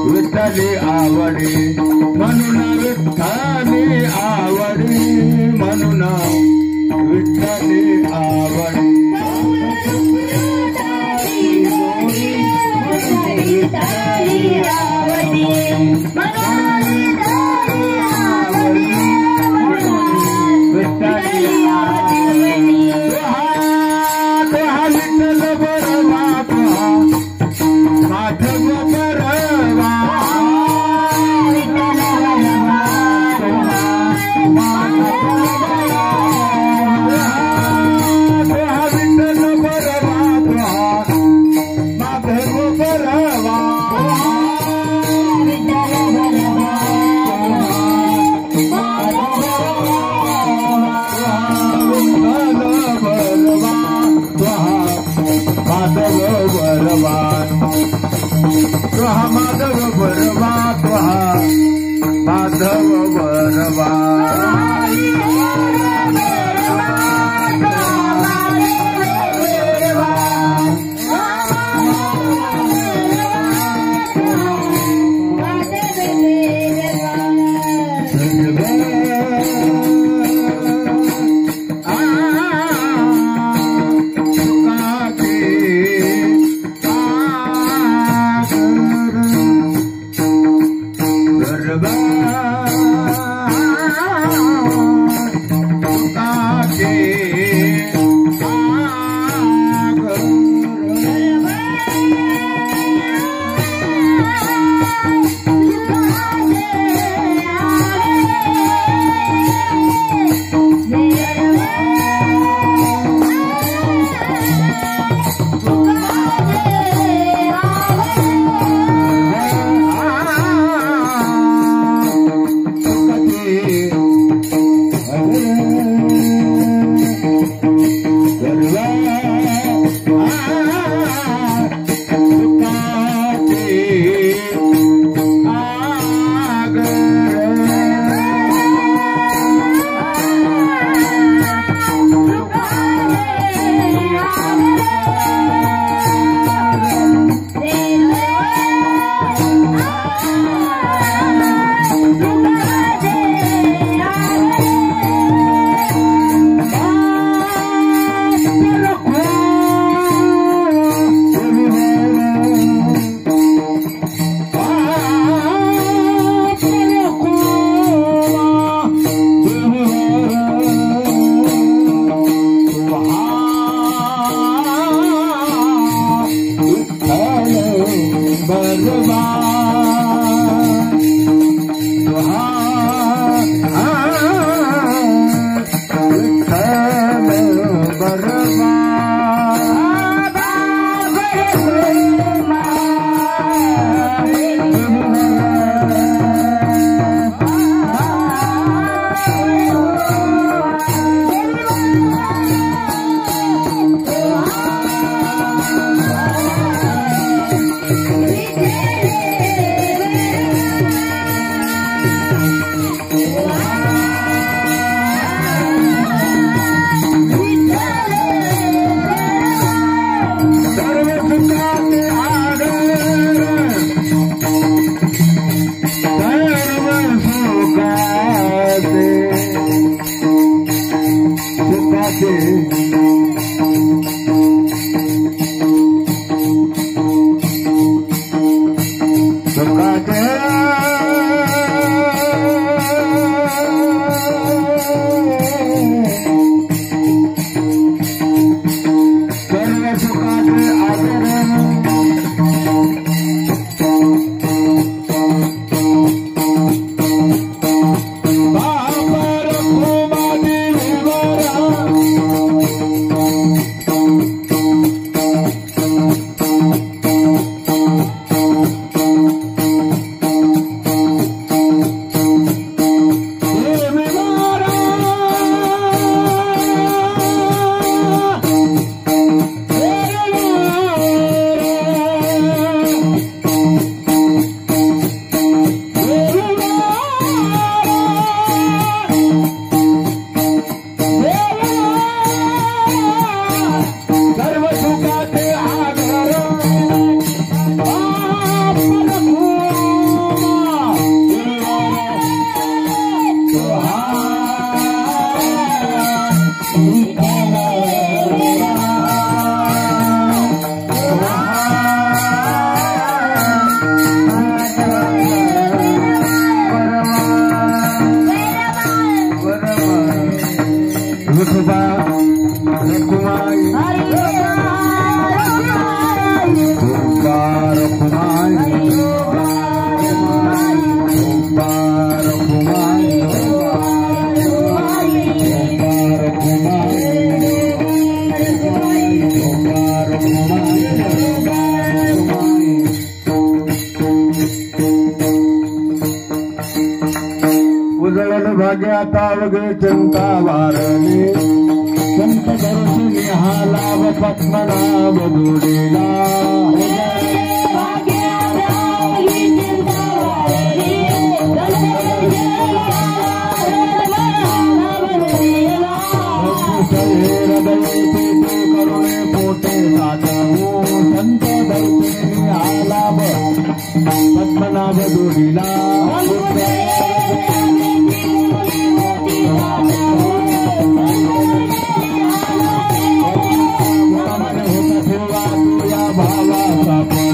विठ्ठली आवडी म्हणून विठ्ठली आवडी म्हणून विठ्ठली आवडी माधव बरवा बरवा तुकाचे भाग्याता वगैरे चिंता वारणे संत दर्शनी हा लाभ पद्मनाभ जोडीला करुणे पोटे साधवो संत दर्शनी हा लाभ पद्मनाभ जोडीला भावाचा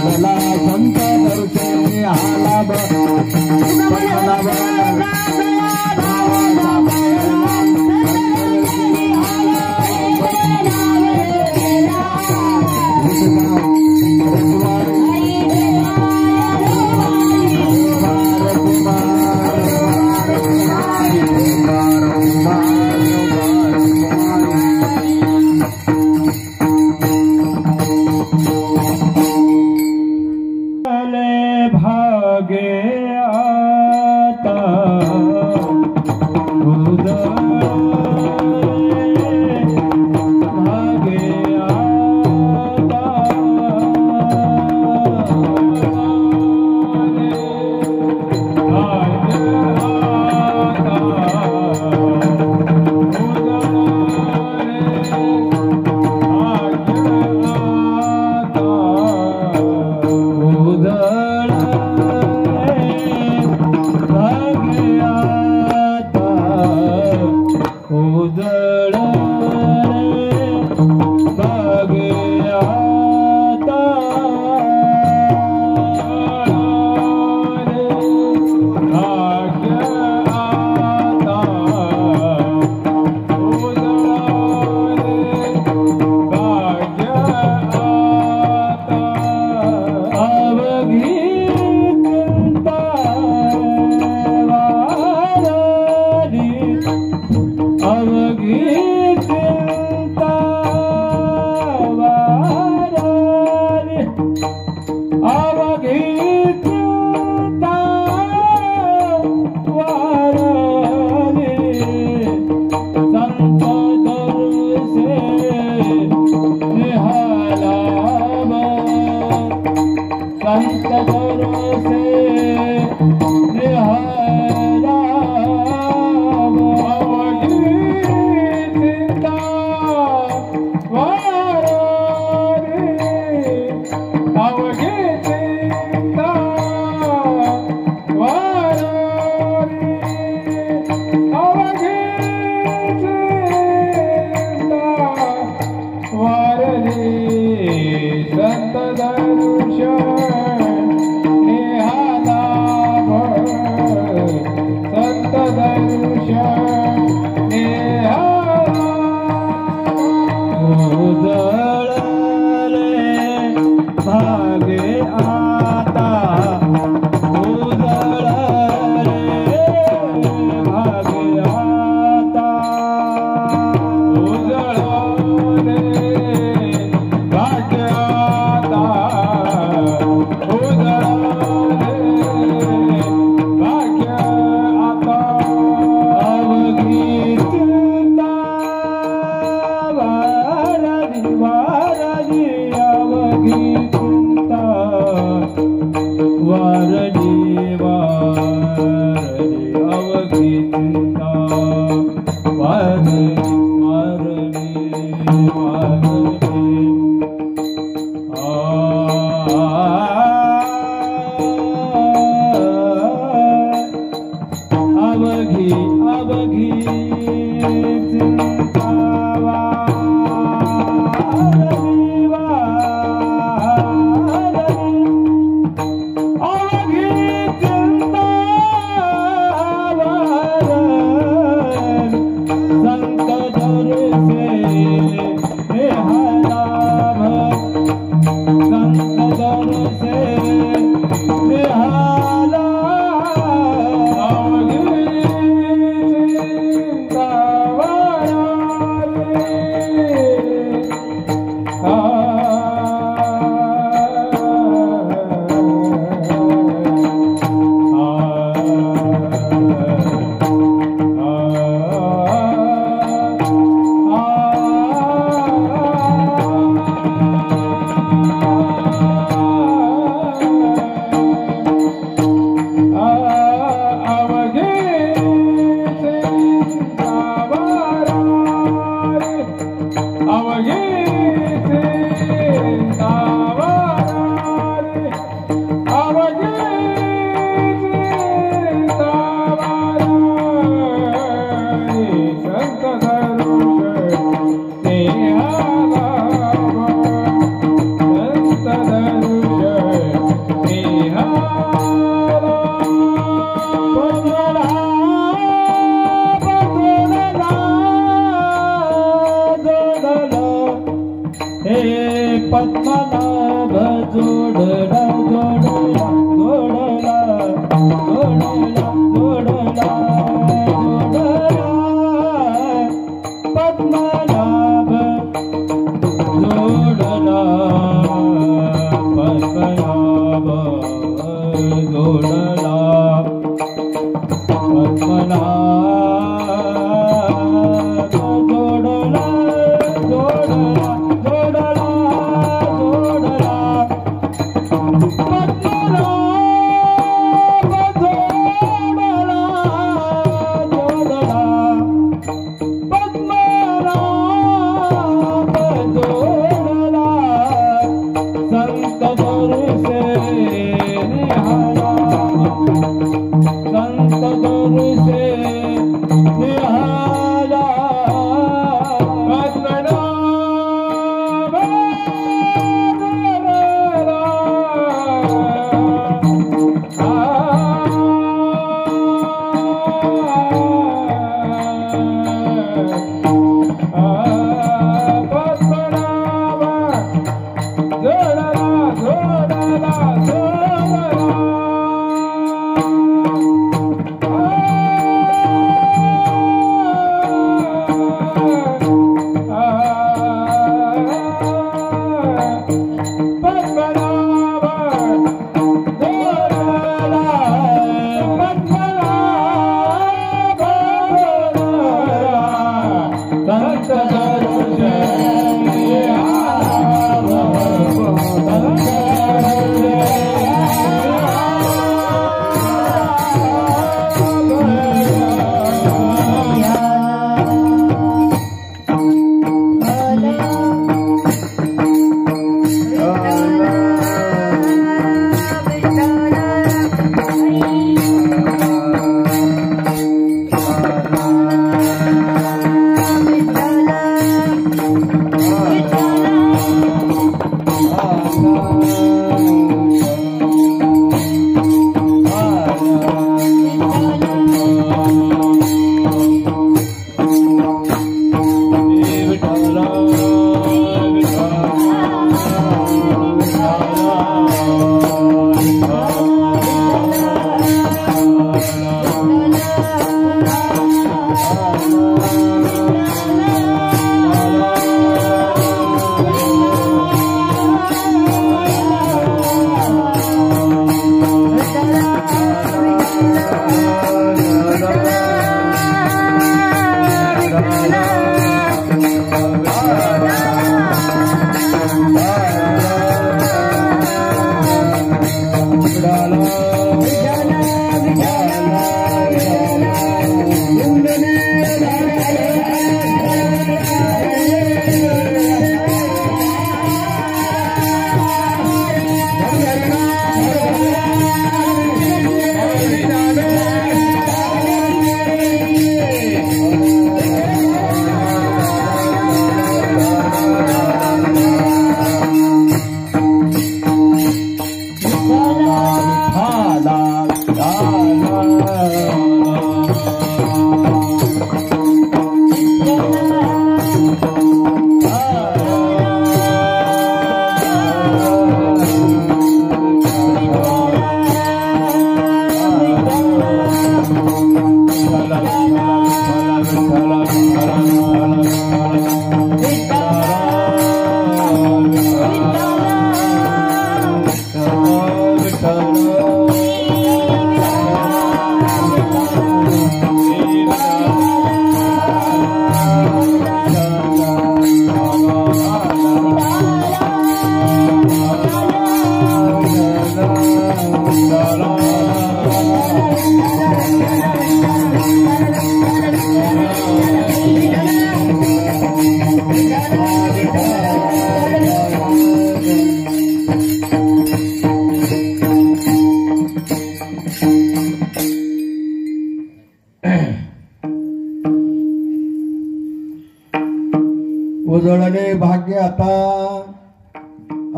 उजळले भाग्य आता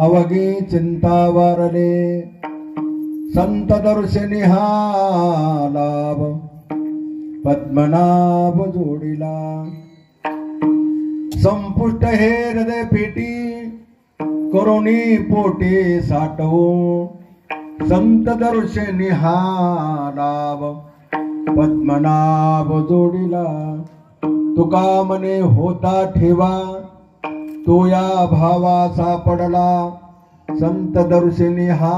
अवघी चिंता वारले संत दर्शनी हा लाभ पद्मनाभ जोडीला संपुष्ट हे हृदय पेटी करुणी पोटे साठवू संत दर्शनी हा लाभ पद्मनाभ जोडीला तुका मने होता ठेवा तो या भावा सापडला संत दर्शनी हा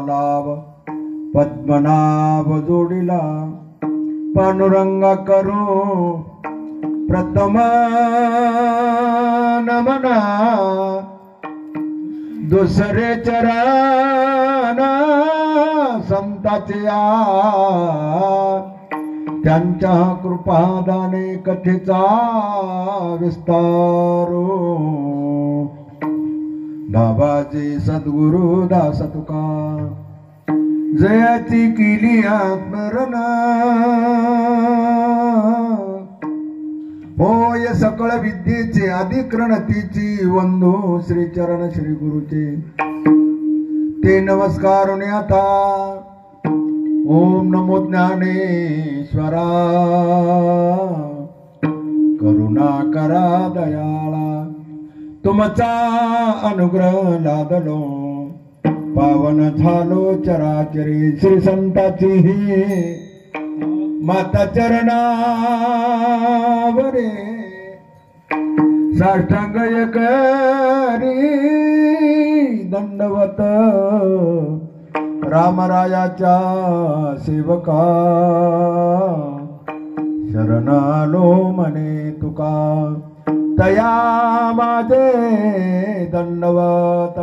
लाभ पद्मनाभ जोडीला पांडुरंगा करू प्रथम नमना दुसरे चरण संताचे त्यांच्या कृपादाने कथेचा विस्तारो बाबाजी सद्गुरु दास तुका जयाची केली आत्मरण होय सकळ विद्येचे अधिक्रणतीची वंदो श्री चरण श्री गुरुचे ते नमस्कार आता ओम नमो ज्ञानेश्वरा करुणा करा दयाळा तुमचा अनुग्रह लादलो पावन झालो चराचरी श्री संताची माता चरणावरे साष्टांग करी दंडवत रामरायाच्या सेवका शरणालो मने तुका तया माझे दंडवत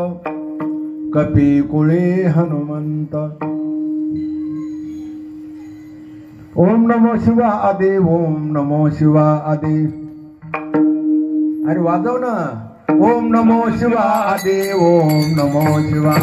कपी कुळे हनुमंत ओम नमो शिवा आदे ओम नमो शिवा आदे अरे वाजव ना ओम नमो शिवा आदे ओम नमो शिवा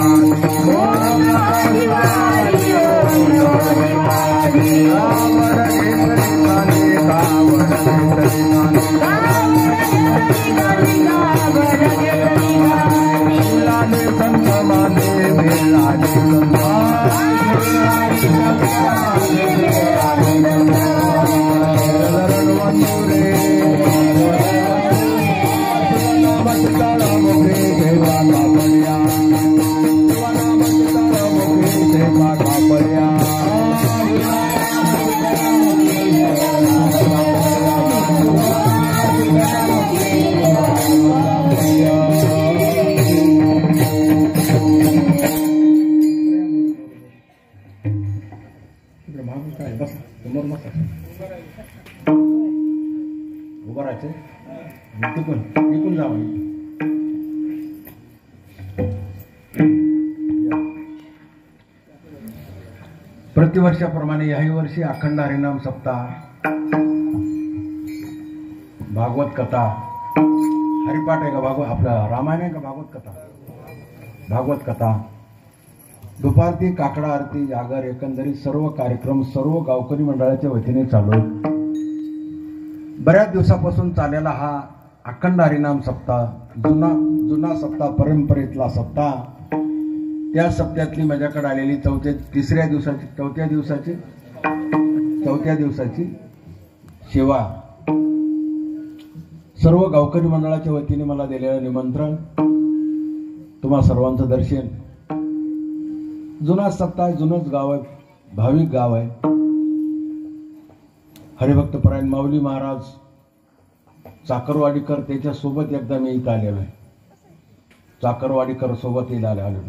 काय बस समोर बसा उभं राहायचं टिकून जावं प्रतिवर्षाप्रमाणे याही वर्षी अखंड हरिनाम सप्ताह भागवत कथा हरिपाठ आहे का आपलं रामायण आहे का भागवत कथा दुपारती काकडा आरती जागर एकंदरीत सर्व कार्यक्रम सर्व गावकरी मंडळाच्या वतीने चालू आहेत. बऱ्याच दिवसापासून चाललेला हा अखंड हरिनाम सप्ताह जुना सप्ताह परंपरेतला सप्ताह त्या सप्त्यातली माझ्याकडे आलेली चौथ्या दिवसाची सेवा सर्व गावकरी मंडळाच्या वतीने मला दिलेलं निमंत्रण तुम्हा सर्वांचं दर्शन. जुना सप्ताह जुनच गाव आहे भाविक गाव आहे. हरिभक्तपरायण माऊली महाराज चाकरवाडीकर त्याच्या सोबत एकदा मी इथं आलेलो आहे. चाकरवाडीकर सोबत इथं आलेलो.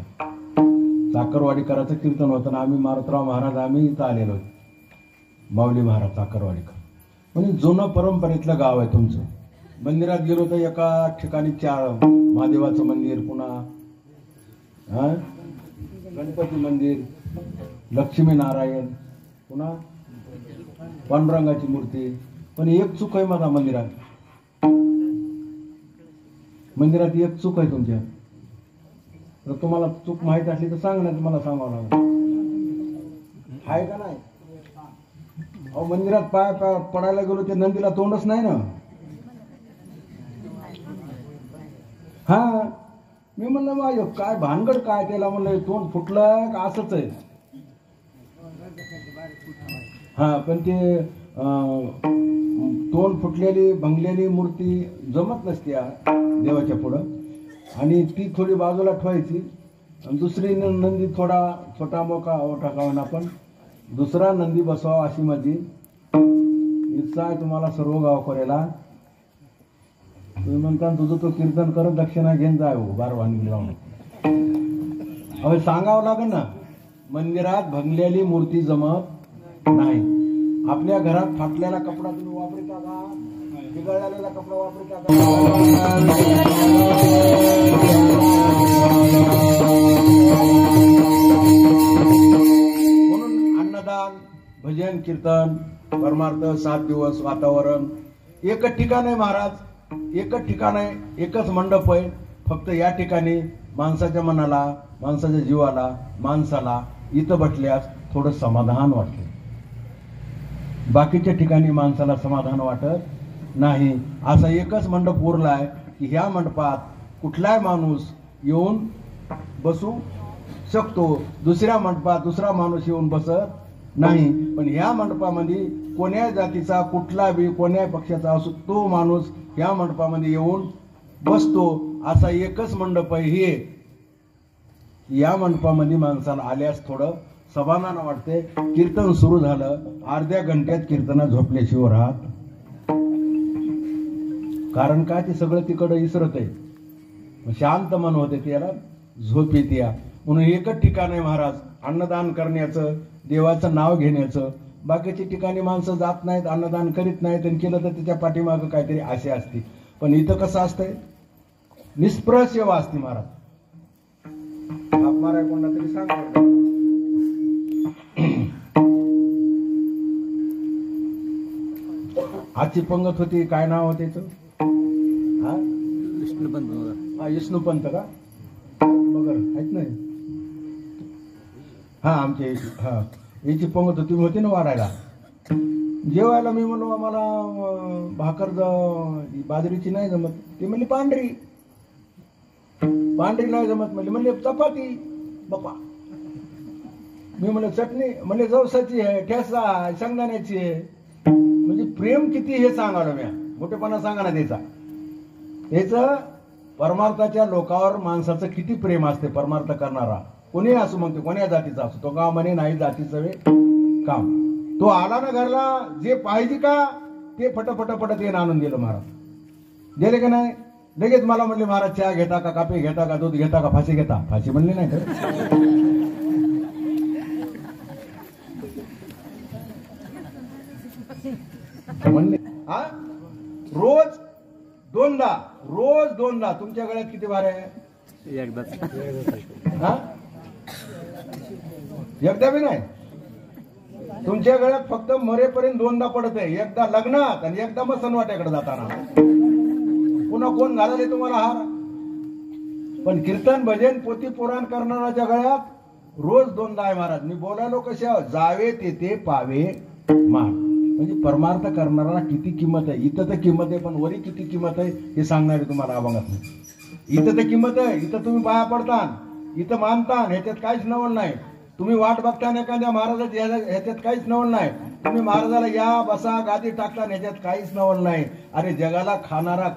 चाकरवाडीकराचं कीर्तन होतं ना आम्ही मारुतराव महाराज आम्ही इथं आलेलो आहे. माऊली महाराज चाकरवाडीकर म्हणजे जुनं परंपरेतलं गाव आहे तुमचं. मंदिरात गेलो तर एका ठिकाणी 4 महादेवाचं मंदिर पुन्हा गणपती मंदिर लक्ष्मी नारायण पुन्हा पांडुरंगाची मूर्ती. पण एक चूक आहे माझा मंदिरात एक चूक आहे तुमच्या. जर तुम्हाला चूक माहीत असली तर सांग ना मला सांगावं लागेल आहे का नाही. अहो मंदिरात पाय पडायला गेलो ते नंदीला तोंडच नाही ना. हा मी म्हणलं मग काय भानगड काय त्याला म्हणलं तोंड फुटलं का असंच आहे. हा पण ते तोंड फुटलेली भंगलेली मूर्ती जमत नसते देवाच्या पुढं आणि ती थोडी बाजूला ठेवायची आणि दुसरी नंदी थोडा छोटा मोका टाकावून आपण दुसरा नंदी बसवावा अशी माझी इच्छा आहे तुम्हाला सर्व गावकऱ्याला. तुम्ही म्हणता तुझं तो कीर्तन करत दक्षिणा घेऊन जाय बारवानी लावून. अहो सांगावं लागेल ना मंदिरात भंगलेली मूर्ती जमत नाही. आपल्या घरात फाटलेला कपडा तुम्ही वापरता का बिघडलेला कपडा वापरता का. म्हणून अन्नदान भजन कीर्तन परमार्थ 7 दिवस वातावरण एकच ठिकाण आहे महाराज. एकच ठिकाण आहे एकच मंडप आहे. फक्त या ठिकाणी माणसाच्या मनाला माणसाच्या जीवाला माणसाला इथं बसल्यास थोडं समाधान वाटते. बाकीच्या ठिकाणी माणसाला समाधान वाटत नाही. असा एकच मंडप उरला आहे की ह्या मंडपात कुठलाही माणूस येऊन बसू शकतो. दुसऱ्या मंडपात दुसरा माणूस येऊन बसत नाही. पण ह्या मंडपामध्ये कोण्या जातीचा कुठला बी कोण्या पक्षाचा असो तो माणूस ह्या मंडपामध्ये येऊन बसतो. असा एकच मंडप आहे हे. या मंडपामध्ये माणसाला आल्यास थोडं समाधान वाटते. कीर्तन सुरू झालं अर्ध्या घंट्यात कीर्तनात झोपल्याशिवाय राहत. कारण काय ते सगळं तिकडं इसरत आहे. शांत मन होते त्याला झोप येते. म्हणून एकच ठिकाण आहे महाराज अन्नदान करण्याचं देवाचं नाव घेण्याचं. बाकीच्या ठिकाणी माणसं जात नाहीत अन्नदान करीत नाहीत आणि केलं तर त्याच्या पाठीमागं काहीतरी आशा असते. पण इथं कसं असतंय निष्प्रह सेवा असते महाराज. मारा कोणा तरी सांग. आजची पंगत होती काय नाव होते विष्णुपंत का मगर आहेत नाही. हा आमच्या हा याची पंगत होती होती ना वाढायला. जेवायला मी म्हणलो आम्हाला भाकर बाजरीची नाही जमत. ती म्हणली पांढरी नाही जमत. म्हणले चपाती बापा. मी म्हणलं चटणी म्हणले जवसाची आहे ठेसा आहे शेंगदाण्याची आहे. म्हणजे प्रेम किती हे सांगालो म्या मोठेपणा सांगा ना त्याचं परमार्थाच्या लोकांवर माणसाचं किती प्रेम असते. परमार्थ करणारा कोणी असो मग ते कोण्या जातीचा असो तो गाव म्हणे नाही जातीचं काम. तो आला ना घरला जे पाहिजे का ते फटफट येणं आणून दिलं महाराज. दिले का नाही लगेच मला म्हणले महाराज चहा घेता का कापे घेता का दूध घेता का फाशी घेता. फाशी म्हणली नाही म्हणले हा रोज दोनदा तुमच्या गळ्यात किती भार आहे हा एकदा बी नाही तुमच्या गळ्यात फक्त मरेपर्यंत दोनदा पडत आहे एकदा लग्नात आणि एकदा मग सणवाट्याकडे जाताना पुन्हा कोण घालले तुम्हाला हार पण कीर्तन भजन पोथी पुराण करणाऱ्याच्या गळ्यात रोज दोनदा आहे महाराज मी बोलायलो कशा जावे तेथे पावे मान म्हणजे परमार्थ करणाऱ्याला किती किंमत आहे इथं तर किंमत आहे पण वरी किती किंमत आहे हे सांगणारे तुम्हाला अभंगात इथं तर किंमत आहे इथं तुम्ही पाया पडतान इथं मानतान ह्याच्यात काहीच नवल नाही तुम्ही वाट बघतान एखाद्या महाराजाच्या ह्याच्यात काहीच नवल नाही तुम्ही महाराजाला या बसा गादी टाकता ह्याच्यात काहीच नवल नाही अरे जगाला खाणारा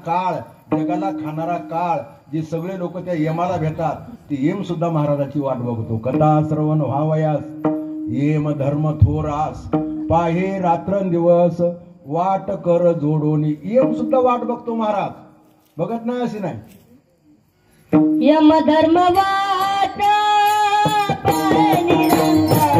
काळ जे सगळे लोक त्या यमाला भेटतात ते यम सुद्धा महाराजाची वाट बघतो कथा श्रवण व्हावयास येम धर्म थोरास पाहे रात्रंदिवस वाट कर जोडोनी यम सुद्धा वाट बघतो महाराज बघत नाही अशी नाही यम धर्म वाट पाहे निरंतर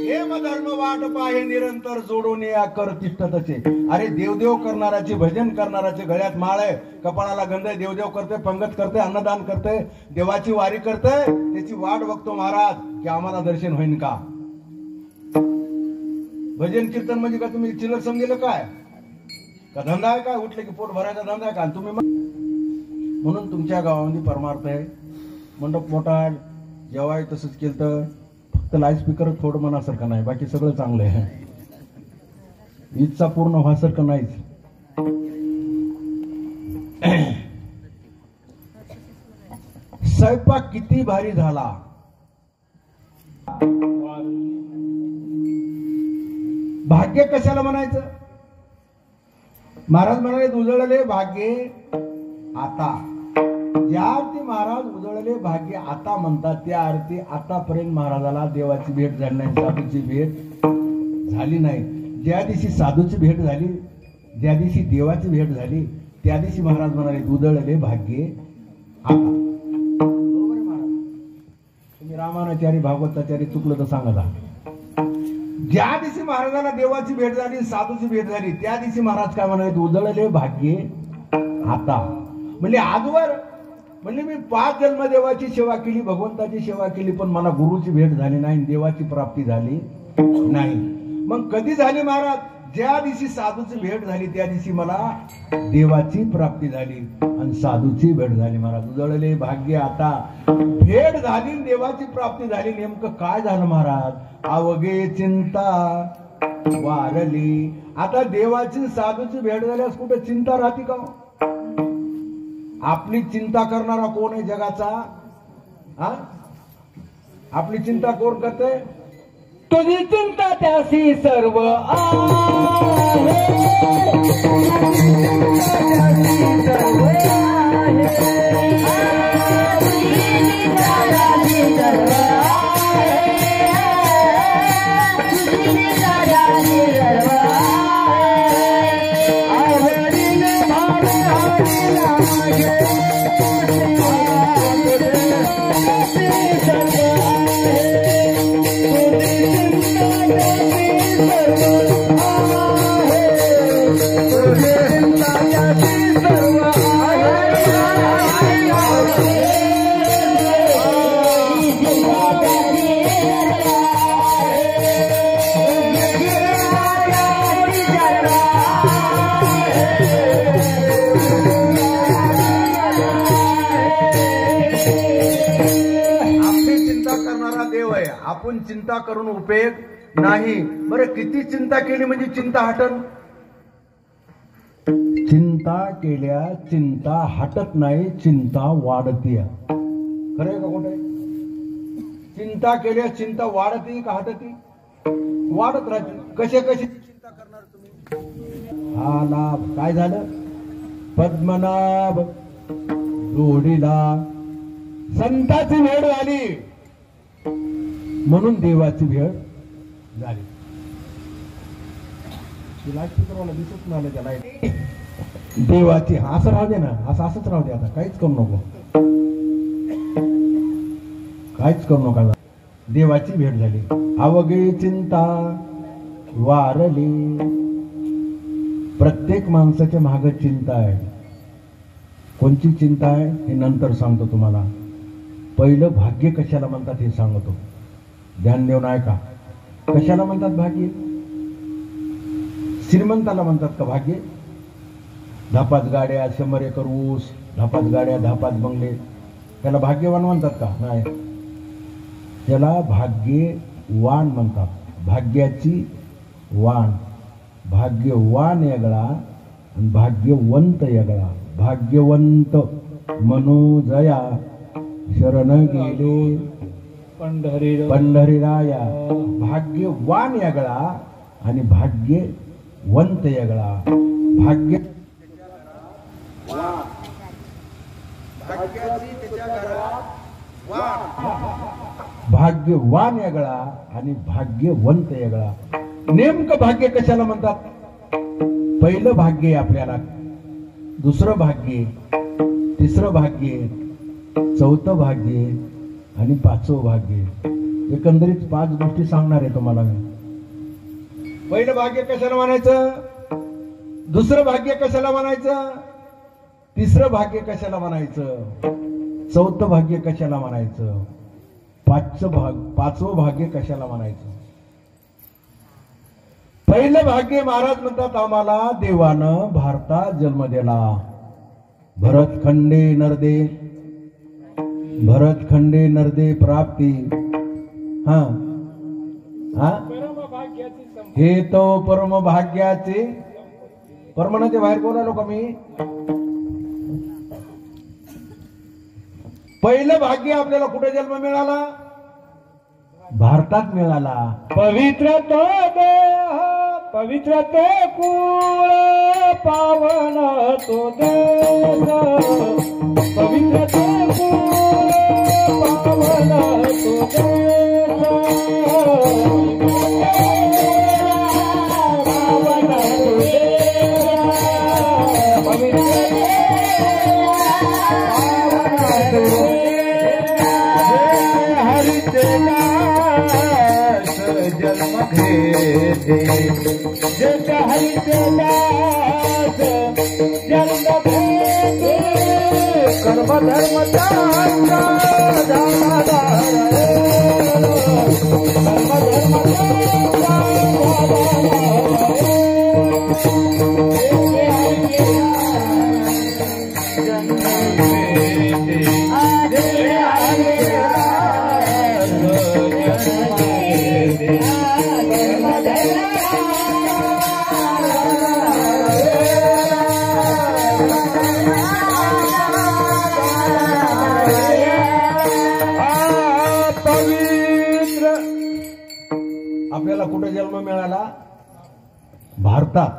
यम धर्म वाट पाहे निरंतर जोडून या कर तिष्ठतचे अरे देवदेव करणाराचे भजन करणाराचे गळ्यात माळ आहे कपाळाला गंध आहे देवदेव करते पंगत करते अन्नदान करते देवाची वारी करते त्याची वाट बघतो महाराज की आम्हाला दर्शन होईन का भजन कीर्तन म्हणजे का तुम्ही चिल्लर समजेल काय का धंदा आहे काय उठले की पोट भरायचा धंदा आहे का तुम्ही म्हणून तुमच्या गावामध्ये परमार्थ आहे मंडप मोठा जेव्हाही तसंच केलं तर फक्त लाईट स्पीकर थोडं मनासारखं नाही बाकी सगळं चांगलं आहे इच्छा पूर्ण व्हासारखं नाहीच स्वयंपाक किती भारी झाला भाग्य कशाला म्हणायचं महाराज म्हणाले उजळले भाग्य आता ज्या अर्थी महाराज उजळले भाग्य आता म्हणतात त्या अर्थी आतापर्यंत महाराजाला देवाची भेट झाली नाही साधूची भेट झाली नाही ज्या दिवशी साधूची भेट झाली ज्या दिवशी देवाची भेट झाली त्या दिवशी महाराज म्हणाले उजळले भाग्य आता बरोबर आहे महाराज तुम्ही रामानाचारी भागवताचारी चुकलं तर सांगा ज्या दिवशी महाराजाला देवाची भेट झाली साधूची भेट झाली त्या दिवशी महाराज काय म्हणाले उजळले भाग्य आता म्हणजे आजवर म्हणजे मी 5 जन्म देवाची सेवा केली भगवंताची सेवा केली पण मला गुरुची भेट झाली नाही देवाची प्राप्ती झाली नाही मग कधी झाली महाराज ज्या दिवशी साधूची भेट झाली त्या दिवशी मला देवाची प्राप्ती झाली आणि साधूची भेट झाली महाराज उजळले भाग्य आता भेट झाली देवाची प्राप्ती झाली नेमकं काय झालं महाराज अवघे चिंता वारली आता देवाची साधूची भेट झाल्यास कुठे चिंता राहते का आपली चिंता करणारा कोण आहे जगाचा हा आपली चिंता कोण करते तुझी चिंता त्याशी सर्व आपण चिंता करून उपयोग नाही. बरं किती चिंता केली म्हणजे चिंता हटन? चिंता केल्या चिंता हटत नाही, चिंता वाढते. खरंय का खोटं? चिंता केल्या चिंता वाढते का हटते? वाढत राहते. कशी चिंता करणार तुम्ही? हा लाभ काय झालं? पद्मनाभ जोडीला संताची भेट झाली म्हणून देवाची भेट झाली. चित्रवाला दिसत नाही त्याला देवाची. असं राहू दे ना, असंच राहू दे. आता काहीच करू नको, काहीच करू नका. देवाची भेट झाली. अवघे चिंता वारली. प्रत्येक माणसाच्या मागे चिंता आहे. कोणची चिंता आहे हे नंतर सांगतो तुम्हाला. पहिलं भाग्य कशाला म्हणतात हे सांगतो. ध्यान देऊन ऐका. कशाला म्हणतात भाग्य? श्रीमंताला म्हणतात का भाग्य? 10-5 गाड्या, 100 एकर ऊस, 10-5 गाड्या, 10-5 बंगले, त्याला भाग्यवान म्हणतात का? नाही, त्याला भाग्यवान म्हणतात. भाग्याची वाण. भाग्यवान वेगळा आणि भाग्यवंत वेगळा. भाग्यवंत मनोजया शरण गेले पंढरीराया. भाग्यवान वेगळा आणि भाग्यवंत वेगळा. भाग्य भाग्यवान वेगळा आणि भाग्यवंत वेगळा. नेमकं भाग्य कशाला म्हणतात? पहिलं भाग्य आहे आपल्याला, दुसरं भाग्य, तिसरं भाग्य, चौथं भाग्य आणि 5वं भाग्य. एकंदरीत 5 गोष्टी सांगणार आहे तुम्हाला मी. पहिलं भाग्य कशाला म्हणायचं? दुसरं भाग्य कशाला म्हणायचं? तिसरं भाग्य कशाला म्हणायचं? चौथं भाग्य कशाला म्हणायचं? 5वं भाग्य कशाला म्हणायचं? पहिलं भाग्य महाराज म्हणतात आम्हाला देवानं भारतात जन्म दिला. भरतखंडे नर्दे प्राप्ती. हा हा हे तो परम भाग्याचे. परमनाच्या बाहेर बोलालो का मी? पहिलं भाग्य आपल्याला कुठे जन्म मिळाला? भारतात मिळाला. पवित्र तो देह, पवित्र ते कुळ, पावन तो देश. पवित्र ते कुळ, पावन तो देश. जन्म घेते जय हरिदास जन्म घेते. कर्म धर्म आपल्याला कुठे जन्म मिळाला? भारतात.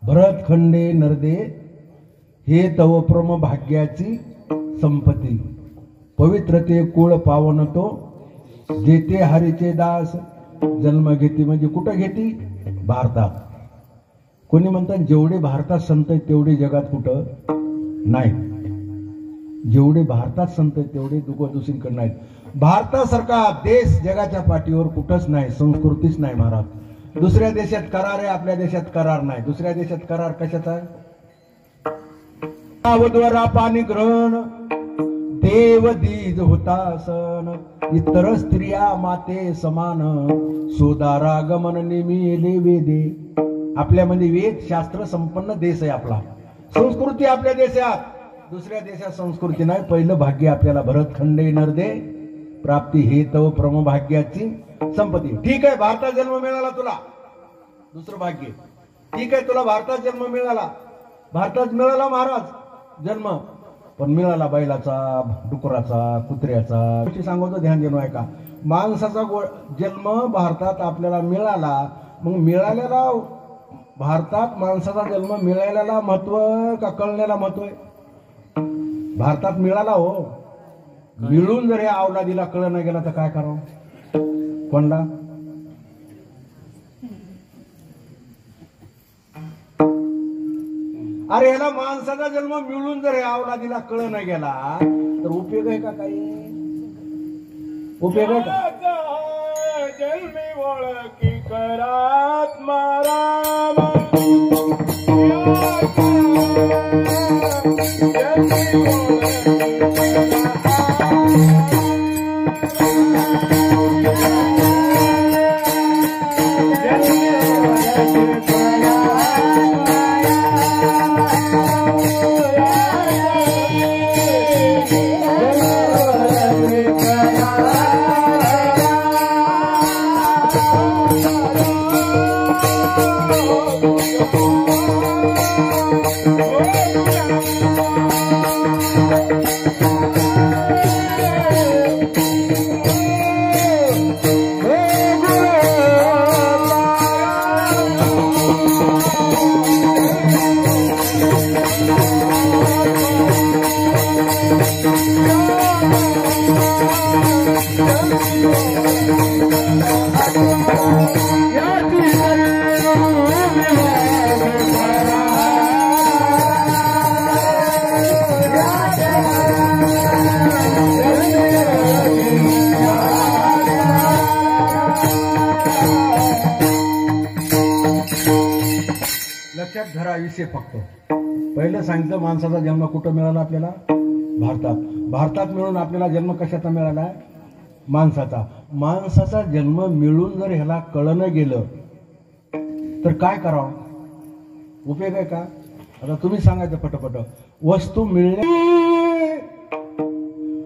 भरतखंडे नर्दे हे तव परम भाग्याची संपत्ती. पवित्र ते कुळ पावन तो जेते हरीचे दास. जन्म घेते म्हणजे कुठं घेते? भारतात. कोणी म्हणतात जेवढे भारतात संत आहेत तेवढे जगात कुठं नाही. जेवढे भारतात संत आहेत तेवढे दुसरीकडे नाहीत. भारतासारखा देश जगाच्या पाठीवर कुठंच नाही. संस्कृतीच नाही महाराज. दुसऱ्या देशात करार आहे, आपल्या देशात करार नाही. दुसऱ्या देशात करार कशाचा आहे? वधवरा पाणी ग्रहण देव दीज होता सण. इतर स्त्रिया माते समान सोदारा गमन नेमिले वेदे. आपल्यामध्ये वेद शास्त्र संपन्न देश आहे आपला. संस्कृती आपल्या देशात, दुसऱ्या देशात संस्कृती नाही. पहिलं भाग्य आपल्याला भरतखंडे नर्दे प्राप्ती हे तव प्रमभाग्याची संपत्ती. ठीक आहे, भारतात जन्म मिळाला तुला, दुसरं भाग्य. ठीक आहे, तुला भारतात जन्म मिळाला, भारतात मिळाला महाराज जन्म, पण मिळाला बैलाचा, डुकराचा, कुत्र्याचा. सांगतो, ध्यान देणं ऐका. माणसाचा जन्म भारतात आपल्याला मिळाला, मग मिळालेला भारतात माणसाचा जन्म मिळालेला महत्व का कळण्याला महत्व आहे? भारतात मिळाला हो, मिळून जर या अवलादीला कळ नाही गेला तर काय करावं? कोणला अरे याला माणसाचा जन्म मिळून जर या अवलादीला कळ नाही गेला तर उपयोग आहे का? काही उपयोग आहे का? जन्मी ओळखी करात माराम लक्षात धरा विषय. फक्त पहिलं सांगितलं माणसाचा जन्म कुठं मिळाला आपल्याला? भारतात. भारतात मिळून आपल्याला जन्म कशाचा मिळाला? माणसाचा. माणसाचा जन्म मिळून जर ह्याला कळणं गेलं तर काय करावं? उपयोग आहे का? आता तुम्ही सांगायचं पटपट. वस्तू मिळणे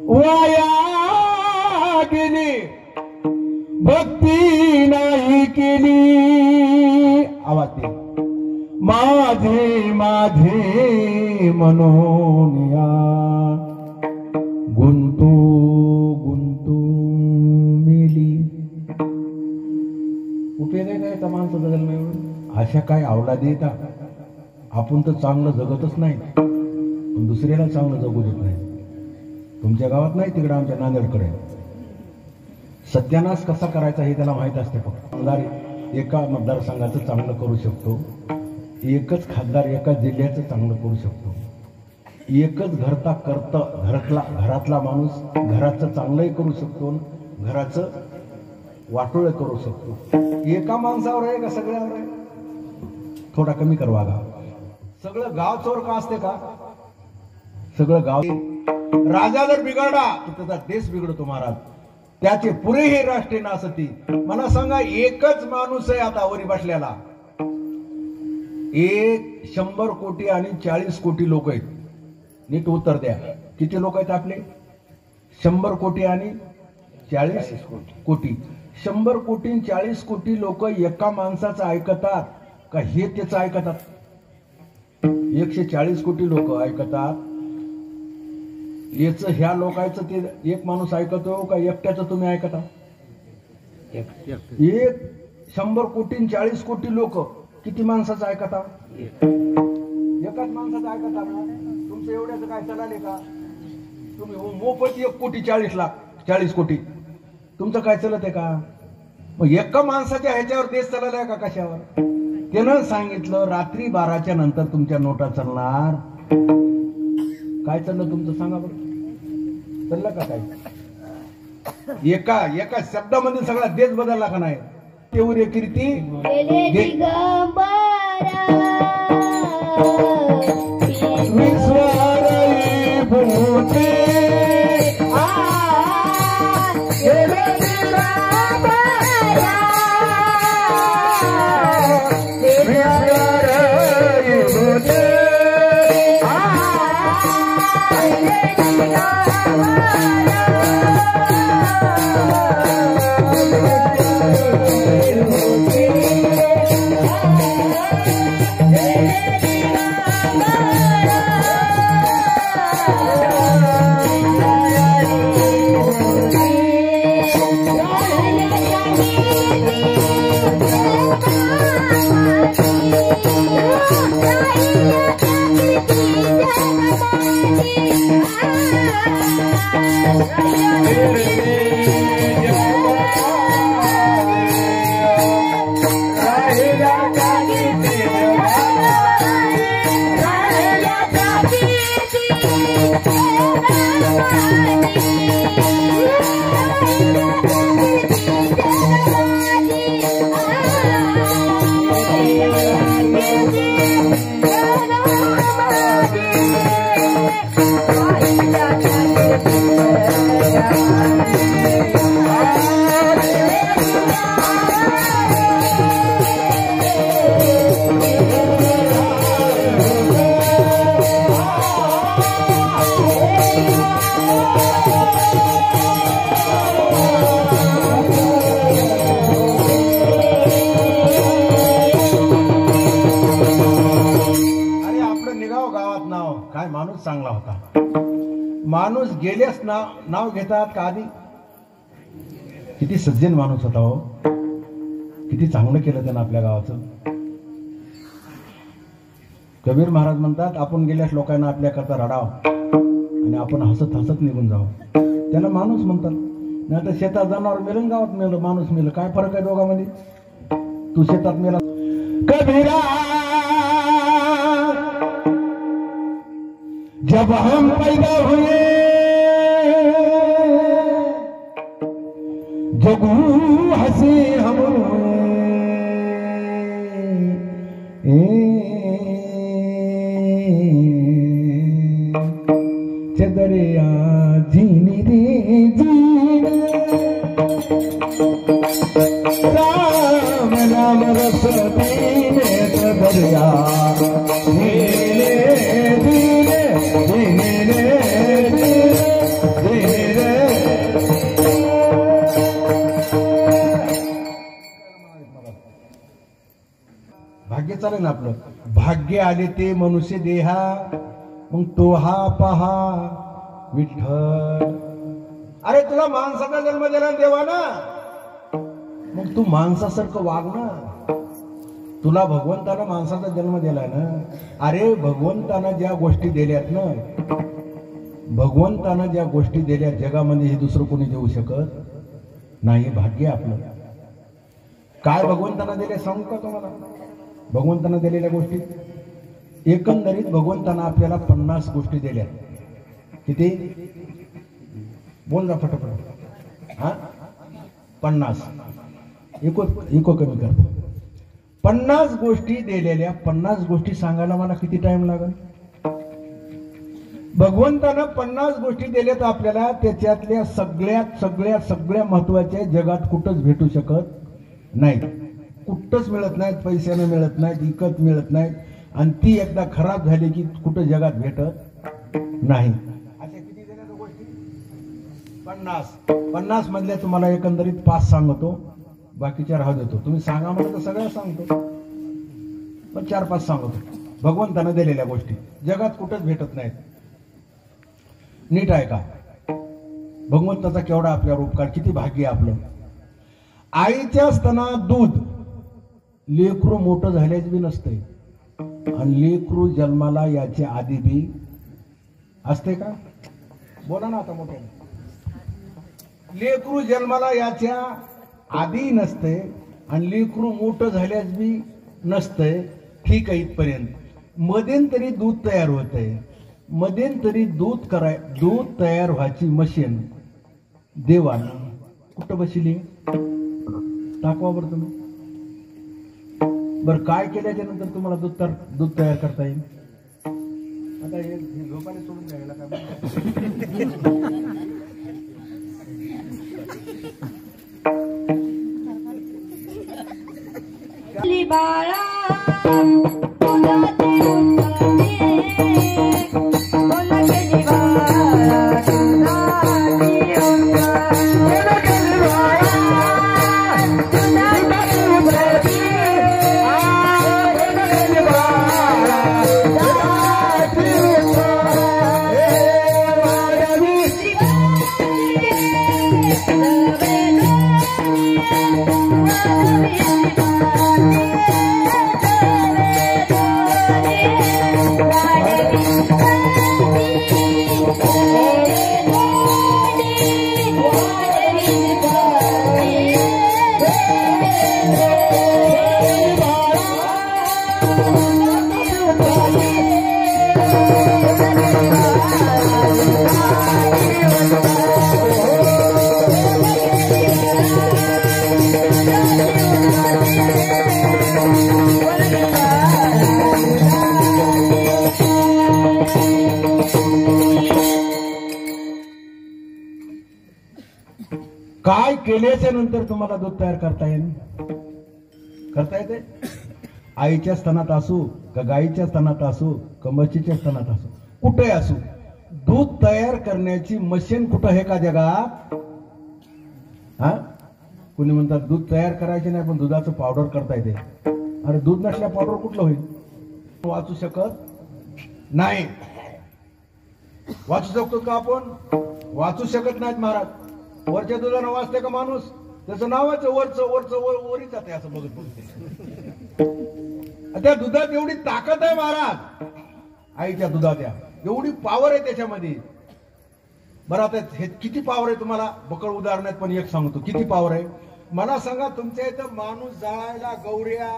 वाया गेली, भक्ती नाही केली. आवाज ते माझे माझे मनोनिया गुंतू गुंतू मेली. उपयोग आहे काय? माणसाचा जन्म एवढं अशा काय अवलादी येतात? आपण तर चांगलं जगतच नाही, पण दुसऱ्याला चांगलं जगू देत नाही. तुमच्या गावात नाही, तिकडे आमच्या नांदेडकडे सत्यानाश कसा करायचा हे त्याला माहित असते. फक्त आमदार एका मतदारसंघाचं चांगलं करू शकतो, एकच खासदार एका जिल्ह्याचं चांगलं करू शकतो, एकच घरातला माणूस घराचं चांगलंही करू शकतो, घराचं वाटोळ करू शकतो. एका माणसावर आहे का सगळ्यावर आहे? थोडा कमी करवा गा. सगळं गाव चोर का असते का? सगळं गाव. राजा जर बिघडला तर त्याचा देश बिघडतो महाराज. त्याचे पुरे हे राष्ट्रीय नासती. मला सांगा, एकच माणूस आहे आता वरी बसलेला, 100 कोटी आणि 40 कोटी लोक आहेत. नीट उत्तर द्या, किती लोक आहेत आपले? 100 कोटी आणि 40 कोटी. 100 कोटी 40 कोटी लोक एका माणसाचं ऐकतात का हे त्याचं ऐकतात? 140 कोटी लोक ऐकतात. याच ह्या लोकांचं ते एक माणूस ऐकतो का एकट्याचं तुम्ही ऐकता? 100 कोटी 40 कोटी लोक किती माणसाचं ऐकता? एकाच माणसाचं ऐकता. तुमचं एवढ्याचं काय चालले का? तुम्ही मोफत 1 कोटी 40 लाख 40 कोटी तुमचं काय चालत आहे का? मग एका माणसाच्या ह्याच्यावर देश चालला आहे का कशावर? त्यानं सांगितलं रात्री 12च्या नंतर तुमच्या नोटा चालणार. काय चाललं तुमचं सांगा बरं? चाललं का काय? एका शब्दामध्ये सगळा देश बदलला का नाही? तेवढी कीर्ती विश्वारी भूते चांगला होता. माणूस गेल्यास नाव घेतात का आधी? किती सज्जन माणूस होता हो, किती चांगलं केलं त्यानं आपल्या गावाचं. कबीर महाराज म्हणतात आपण गेल्यास लोकांना आपल्याकरता रडाव आणि आपण हसत हसत निघून जावं. त्याला माणूस म्हणतात. नाही तर शेतात जनावर मेलं, गावात मेलं, माणूस मेलं, काय फरक आहे दोघांमध्ये? तू शेतात मेला. कबीरा जब हम पैदा हुए जगू हंसे हम चदरिया जीनी रे जीने राम राम रस दीने चदरिया भाग्य चालेल ना आपलं. भाग्य आले ते मनुष्य देहा, मग तो हा पहा विठ्ठल. अरे तुला माणसाचा जन्म दिला देवा ना, मग तू माणसासारखं वाग ना. तुला भगवंतानं माणसाचा जन्म दिलाय ना. अरे भगवंतानं ज्या गोष्टी दिल्यात ना, भगवंतानं ज्या गोष्टी दिल्या जगामध्ये हे दुसरं कोणी देऊ शकत नाही. भाग्य आपलं. काय भगवंतानं दिले सांगू का तुम्हाला? भगवंतानं दिलेल्या गोष्टी एकंदरीत भगवंतानं आपल्याला 50 गोष्टी दिल्या. किती? बोल ना फटाफट. हा 50. इको कमी करतो. 50 गोष्टी दिलेल्या. 50 गोष्टी सांगायला मला किती टाइम लागेल? भगवंतानं 50 गोष्टी दिल्यात आपल्याला. त्याच्यातल्या सगळ्या महत्वाच्या जगात कुठंच भेटू शकत नाही. कुठंच मिळत नाहीत, पैशाने मिळत नाहीत, विकत मिळत नाहीत. आणि ती एकदा खराब झाली की कुठं जगात भेटत नाही. अशा किती दिल्या गोष्टी? 50 मधल्या तुम्हाला एकंदरीत 5 सांगतो, बाकीच्या राहू देतो. तुम्ही सांगा म्हणून तर सगळ्या सांगतो, पण 4-5 सांगतो. भगवंतानं दिलेल्या गोष्टी जगात कुठंच भेटत नाहीत. नीट आहे का? भगवंताचा केवढा आपल्यावर उपकार, किती भाग्य आपलं. आईच्या स्तनात दूध. लेकरू मोठं झाल्याच बी नसते, आणि लेकरू जन्माला याच्या आधी बी असते का? बोला ना आता मोठ्याने. लेकरू जन्माला याच्या आधी नसते, आणि लेकरू मोठं झाल्याच बी नसते. ठीक आहे इथपर्यंत. मध्यंतरी दूध तयार होते. मध्यंतरी दूध तयार व्हायची मशीन देवानं कुठं बसली? टाकवा बरं तुम्ही. बरं काय केल्याच्या नंतर तुम्हाला दूध तयार करता येईल? आता हे झोपाने सोडून द्यायला काय बाळा काय केल्याच्या नंतर तुम्हाला दूध तयार करता येईल? करता येते? आईच्या स्तनात असू का गाईच्या स्तनात असू का म्हशीच्या स्तनात असू, कुठे असू, दूध तयार करण्याची मशीन कुठं आहे का जगात? हा, कुणी म्हणतात दूध तयार करायचे नाही पण दुधाचं पावडर करता येते. अरे दूध नसल्या पावडर कुठलं होईल? वाचू शकत नाही. वाचू शकतो का आपण? वाचू शकत नाहीत महाराज. वरच्या दुधानं वाचते का माणूस? त्याचं नावाचं वरचं वरी जाते असं बघत बघते. त्या दुधात एवढी ताकद आहे महाराज, आईच्या दुधात एवढी पॉवर आहे त्याच्यामध्ये. बरं आता हे किती पॉवर आहे तुम्हाला बकळ उदाहरण आहेत पण एक सांगतो किती पॉवर आहे. मला सांगा, तुमच्या इथं माणूस जाळायला गौऱ्या